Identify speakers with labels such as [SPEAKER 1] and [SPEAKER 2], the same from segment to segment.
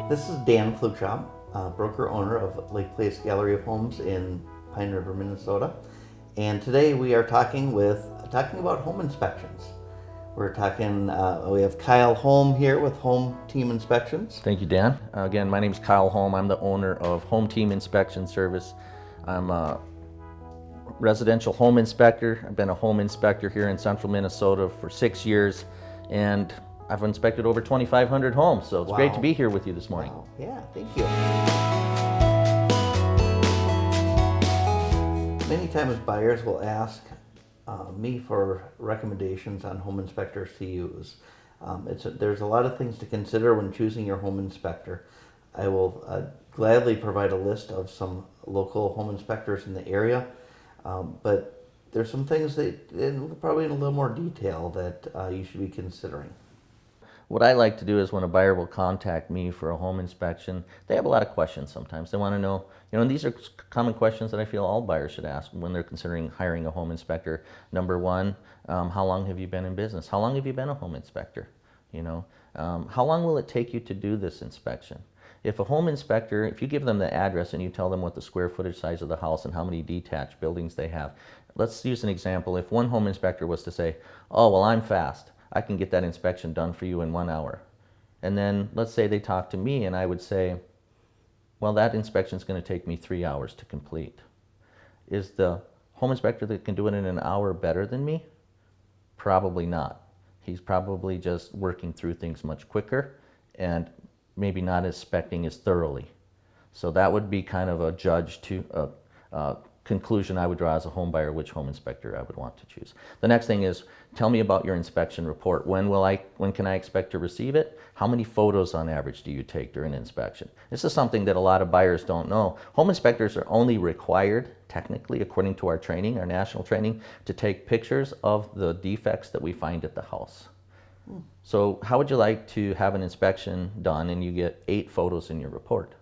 [SPEAKER 1] This is Dan Flugshop, broker owner of Lake Place Gallery of Homes in Pine River, Minnesota. And today we are talking about home inspections. We're talking. We have Kyle Holm here with Home Team Inspections.
[SPEAKER 2] Thank you, Dan. Again, my name is Kyle Holm. I'm the owner of Home Team Inspection Service. I'm a residential home inspector. I've been a home inspector here in central Minnesota for 6 years, and I've inspected over 2,500 homes. So it's great to be here with you this morning.
[SPEAKER 1] Wow. Yeah, thank you. Many times buyers will ask me for recommendations on home inspectors to use. There's a lot of things to consider when choosing your home inspector. I will gladly provide a list of some local home inspectors in the area, but there's some things that probably in a little more detail that you should be considering.
[SPEAKER 2] What I like to do is when a buyer will contact me for a home inspection, they have a lot of questions sometimes. They want to know, and these are common questions that I feel all buyers should ask when they're considering hiring a home inspector. Number one, how long have you been in business? How long have you been a home inspector? How long will it take you to do this inspection? If a home inspector, if you give them the address and you tell them what the square footage size of the house and how many detached buildings they have, let's use an example. If one home inspector was to say, oh, well, I'm fast, I can get that inspection done for you in 1 hour. And then let's say they talk to me and I would say, well, that inspection is going to take me 3 hours to complete. Is the home inspector that can do it in an hour better than me? Probably not. He's probably just working through things much quicker and maybe not inspecting as thoroughly. So that would be kind of a judge to conclusion I would draw as a home buyer which home inspector I would want to choose. The next thing is, tell me about your inspection report. When can I expect to receive it? How many photos on average do you take during an inspection? This is something that a lot of buyers don't know. Home inspectors are only required, technically, according to our training, our national training, to take pictures of the defects that we find at the house. So how would you like to have an inspection done and you get 8 photos in your report,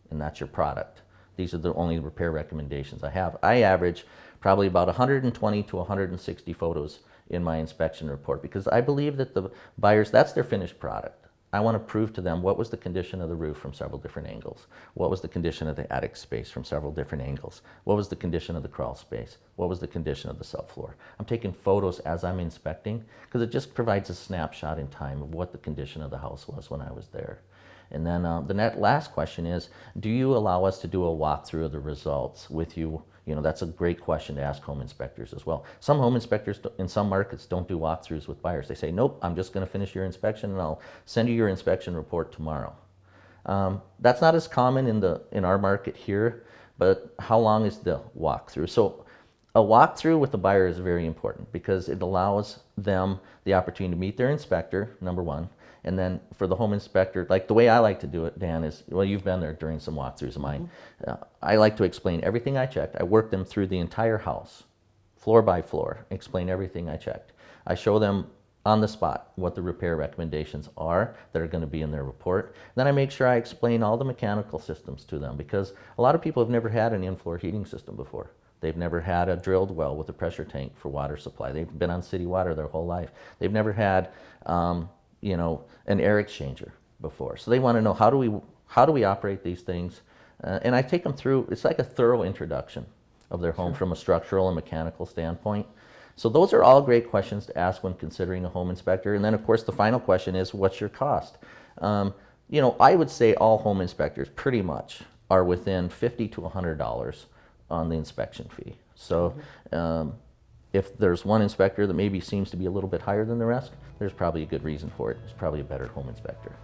[SPEAKER 2] and that's your product? These are the only repair recommendations I have. I average probably about 120 to 160 photos in my inspection report because I believe that the buyers, that's their finished product. I want to prove to them what was the condition of the roof from several different angles. What was the condition of the attic space from several different angles? What was the condition of the crawl space? What was the condition of the subfloor? I'm taking photos as I'm inspecting because it just provides a snapshot in time of what the condition of the house was when I was there. And then the last question is, do you allow us to do a walkthrough of the results with you? That's a great question to ask home inspectors as well. Some home inspectors in some markets don't do walkthroughs with buyers. They say, nope, I'm just going to finish your inspection and I'll send you your inspection report tomorrow. That's not as common in our market here, but how long is the walkthrough? So a walkthrough with the buyer is very important because it allows them the opportunity to meet their inspector, number one. And then for the home inspector, like the way I like to do it, Dan, is, well, you've been there during some walkthroughs of mine. I like to explain everything I checked. I work them through the entire house, floor by floor, explain everything I checked. I show them on the spot what the repair recommendations are that are going to be in their report. Then I make sure I explain all the mechanical systems to them because a lot of people have never had an in-floor heating system before. They've never had a drilled well with a pressure tank for water supply. They've been on city water their whole life. They've never had an air exchanger before. So they want to know, how do we operate these things? And I take them through, it's like a thorough introduction of their home from a structural and mechanical standpoint. So those are all great questions to ask when considering a home inspector. And then of course the final question is, what's your cost? I would say all home inspectors pretty much are within $50 to $100 on the inspection fee. So if there's one inspector that maybe seems to be a little bit higher than the rest, there's probably a good reason for it. It's probably a better home inspector.